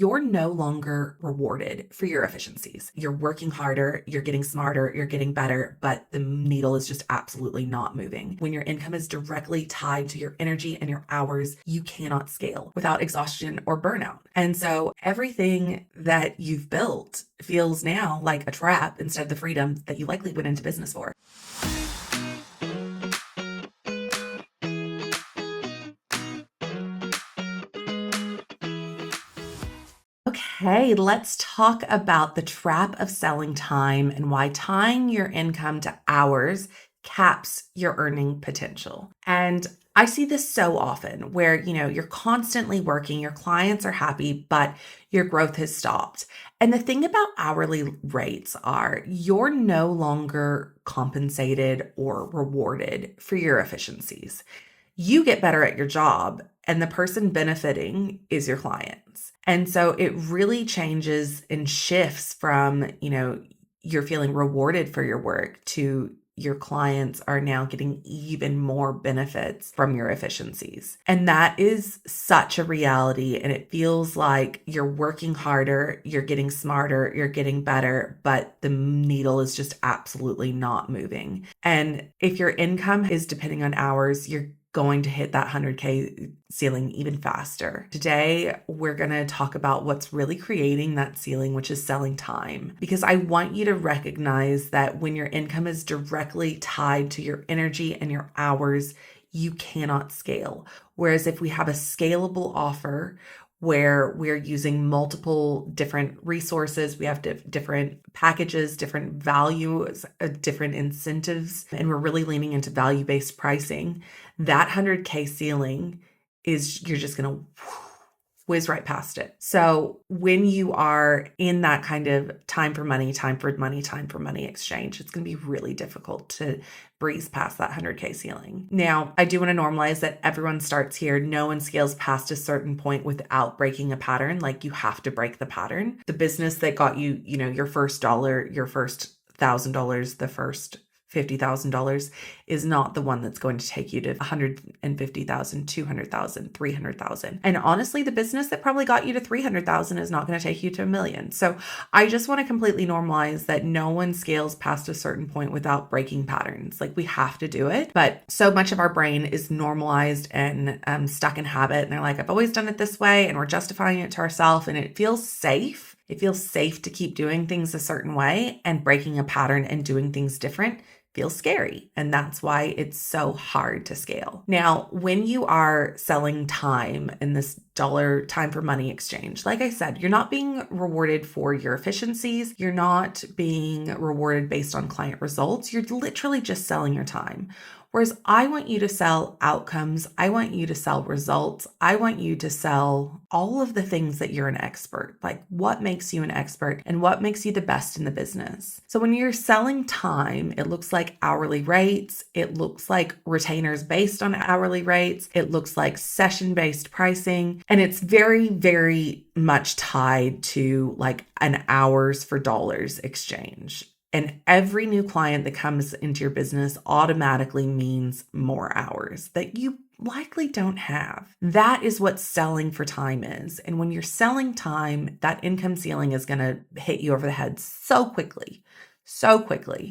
you're no longer rewarded for your efficiencies. You're working harder, you're getting smarter, you're getting better, but the needle is just absolutely not moving. When your income is directly tied to your energy and your hours, you cannot scale without exhaustion or burnout. And so everything that you've built feels now like a trap instead of the freedom that you likely went into business for. Okay, let's talk about the trap of selling time and why tying your income to hours caps your earning potential. And I see this so often where, you're constantly working, your clients are happy, but your growth has stopped. And the thing about hourly rates are you're no longer compensated or rewarded for your efficiencies. You get better at your job, and the person benefiting is your clients. And so it really changes and shifts from, you're feeling rewarded for your work to your clients are now getting even more benefits from your efficiencies. And that is such a reality. And it feels like you're working harder, you're getting smarter, you're getting better, but the needle is just absolutely not moving. And if your income is depending on hours, you're going to hit that 100K ceiling even faster. Today, we're going to talk about what's really creating that ceiling, which is selling time. Because I want you to recognize that when your income is directly tied to your energy and your hours, you cannot scale. Whereas if we have a scalable offer where we're using multiple different resources, we have different packages, different values, different incentives, and we're really leaning into value-based pricing, that 100K ceiling is, you're just going to whiz right past it. So when you are in that kind of time for money exchange, it's going to be really difficult to breeze past that 100K ceiling. Now, I do want to normalize that everyone starts here. No one scales past a certain point without breaking a pattern. Like, you have to break the pattern. The business that got you, your first dollar, your first $1,000, the first $50,000 is not the one that's going to take you to 150,000, 200,000, 300,000. And honestly, the business that probably got you to 300,000 is not going to take you to $1 million. So I just want to completely normalize that no one scales past a certain point without breaking patterns. Like, we have to do it. But so much of our brain is normalized and stuck in habit. And they're like, I've always done it this way. And we're justifying it to ourselves. And it feels safe. It feels safe to keep doing things a certain way, and breaking a pattern and doing things different feels scary. And that's why it's so hard to scale. Now, when you are selling time in this dollar time for money exchange, like I said, you're not being rewarded for your efficiencies. You're not being rewarded based on client results. You're literally just selling your time. Whereas I want you to sell outcomes. I want you to sell results. I want you to sell all of the things that you're an expert, like what makes you an expert and what makes you the best in the business. So when you're selling time, it looks like hourly rates. It looks like retainers based on hourly rates. It looks like session-based pricing. And it's very, very much tied to like an hours for dollars exchange. And every new client that comes into your business automatically means more hours that you likely don't have. That is what selling for time is. And when you're selling time, that income ceiling is going to hit you over the head so quickly.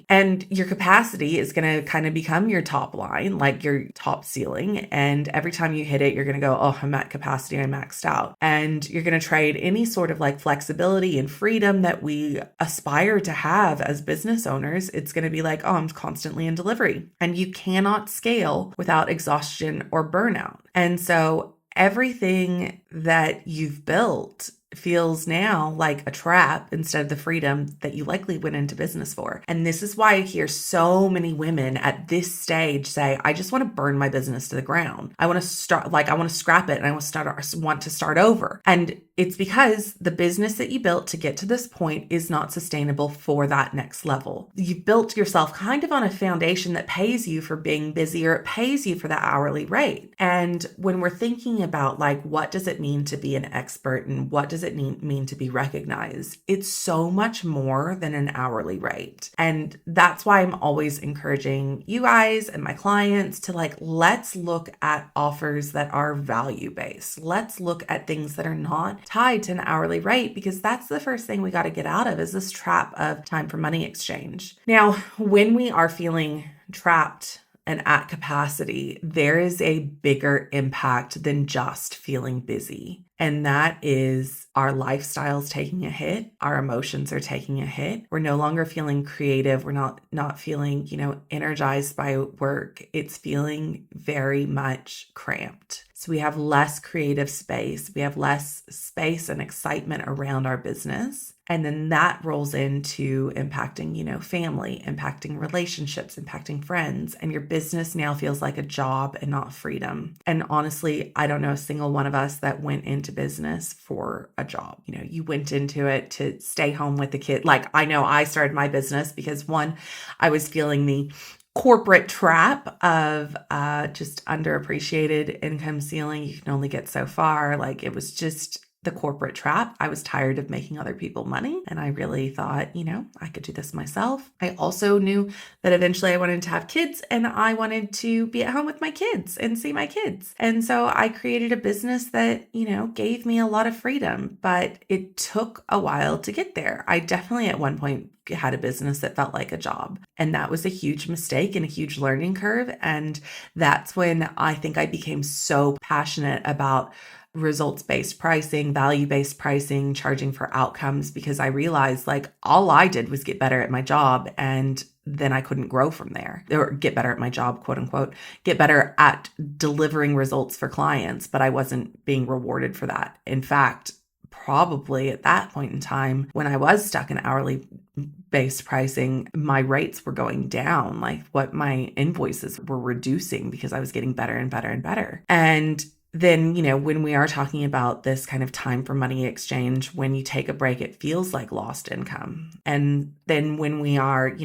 And your capacity is going to kind of become your top line, like your top ceiling. And every time you hit it, you're going to go, oh, I'm at capacity, I'm maxed out. And you're going to trade any sort of like flexibility and freedom that we aspire to have as business owners. It's going to be like, oh, I'm constantly in delivery. And you cannot scale without exhaustion or burnout. And so everything that you've built feels now like a trap instead of the freedom that you likely went into business for. And this is why I hear so many women at this stage say, I just want to burn my business to the ground. I want to scrap it and I want to start over. And it's because the business that you built to get to this point is not sustainable for that next level. You've built yourself kind of on a foundation that pays you for being busy, or it pays you for that hourly rate. And when we're thinking about like, what does it mean to be an expert, and what does does it mean to be recognized? It's so much more than an hourly rate. And that's why I'm always encouraging you guys and my clients to let's look at offers that are value-based. Let's look at things that are not tied to an hourly rate, because that's the first thing we got to get out of, is this trap of time for money exchange. Now, when we are feeling trapped and at capacity, there is a bigger impact than just feeling busy. And that is our lifestyle's taking a hit. Our emotions are taking a hit. We're no longer feeling creative. We're not feeling, energized by work. It's feeling very much cramped. So we have less creative space. We have less space and excitement around our business. And then that rolls into impacting, family, impacting relationships, impacting friends. And your business now feels like a job and not freedom. And honestly, I don't know a single one of us that went into business for a job. You went into it to stay home with the kid. I know I started my business because one, I was feeling the corporate trap of just underappreciated income ceiling. You can only get so far. It was just the corporate trap. I was tired of making other people money, and I really thought, I could do this myself. I also knew that eventually I wanted to have kids, and I wanted to be at home with my kids and see my kids. And so I created a business that, gave me a lot of freedom, but it took a while to get there. I definitely at one point had a business that felt like a job. And that was a huge mistake and a huge learning curve. And that's when I think I became so passionate about results-based pricing, value-based pricing, charging for outcomes, because I realized all I did was get better at my job, and then I couldn't grow from there, or get better at my job, quote unquote, get better at delivering results for clients, but I wasn't being rewarded for that. In fact, probably at that point in time, when I was stuck in hourly based pricing, my rates were going down, what my invoices were reducing, because I was getting better and better and better. And then, when we are talking about this kind of time for money exchange, when you take a break, it feels like lost income. And then when we are,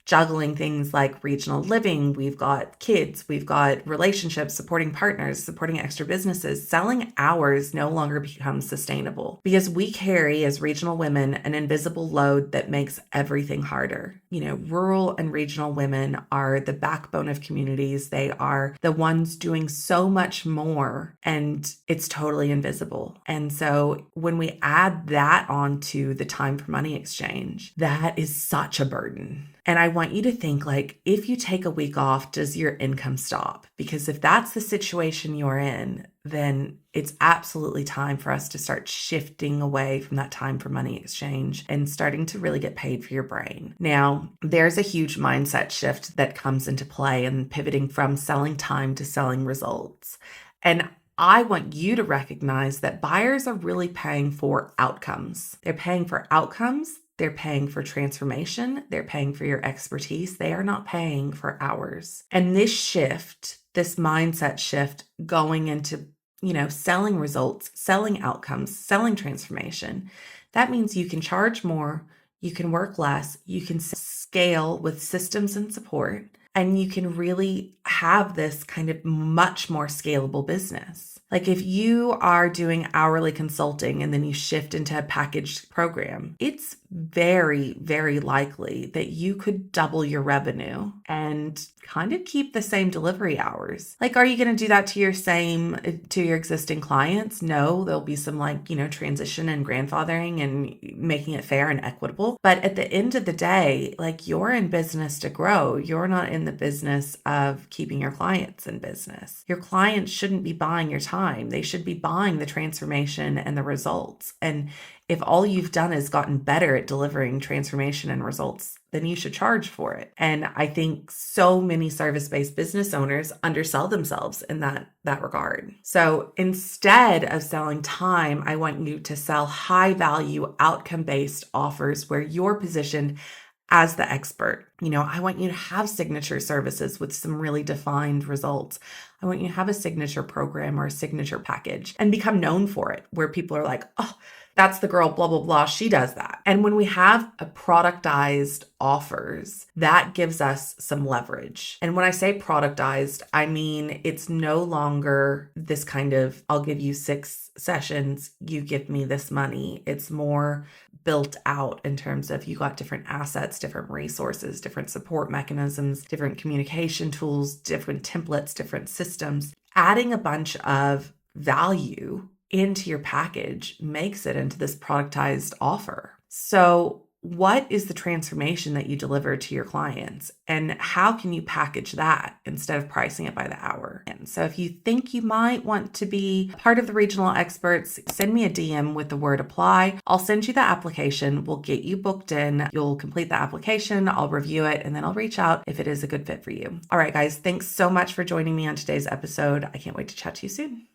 juggling things like regional living, we've got kids, we've got relationships, supporting partners, supporting extra businesses, selling hours no longer becomes sustainable, because we carry as regional women an invisible load that makes everything harder. Rural and regional women are the backbone of communities. They are the ones doing so much more, and it's totally invisible. And so when we add that onto the time for money exchange, that is such a burden. And I want you to think if you take a week off, does your income stop? Because if that's the situation you're in, then it's absolutely time for us to start shifting away from that time for money exchange and starting to really get paid for your brain. Now, there's a huge mindset shift that comes into play in pivoting from selling time to selling results. And I want you to recognize that buyers are really paying for outcomes. They're paying for outcomes. They're paying for transformation. They're paying for your expertise. They are not paying for hours. And this shift, this mindset shift going into, selling results, selling outcomes, selling transformation, that means you can charge more, you can work less, you can scale with systems and support, and you can really have this kind of much more scalable business. If you are doing hourly consulting and then you shift into a packaged program, it's very, very likely that you could double your revenue and kind of keep the same delivery hours. Are you going to do that to your existing clients? No, there'll be some transition and grandfathering and making it fair and equitable. But at the end of the day, you're in business to grow. You're not in the business of keeping your clients in business. Your clients shouldn't be buying your time. They should be buying the transformation and the results. And if all you've done is gotten better at delivering transformation and results, then you should charge for it. And I think so many service-based business owners undersell themselves in that regard. So instead of selling time, I want you to sell high-value, outcome-based offers where you're positioned as the expert. I want you to have signature services with some really defined results. I want you to have a signature program or a signature package and become known for it, where people are like, oh, that's the girl, blah, blah, blah. She does that. And when we have a productized offers, that gives us some leverage. And when I say productized, I mean it's no longer this kind of, I'll give you 6 sessions, you give me this money. It's more built out in terms of you got different assets, different resources, different support mechanisms, different communication tools, different templates, different systems. Adding a bunch of value into your package makes it into this productized offer. So what is the transformation that you deliver to your clients, and how can you package that instead of pricing it by the hour? And so if you think you might want to be part of the regional experts, send me a DM with the word apply. I'll send you the application. We'll get you booked in. You'll complete the application. I'll review it, and then I'll reach out if it is a good fit for you. All right, guys, thanks so much for joining me on today's episode. I can't wait to chat to you soon.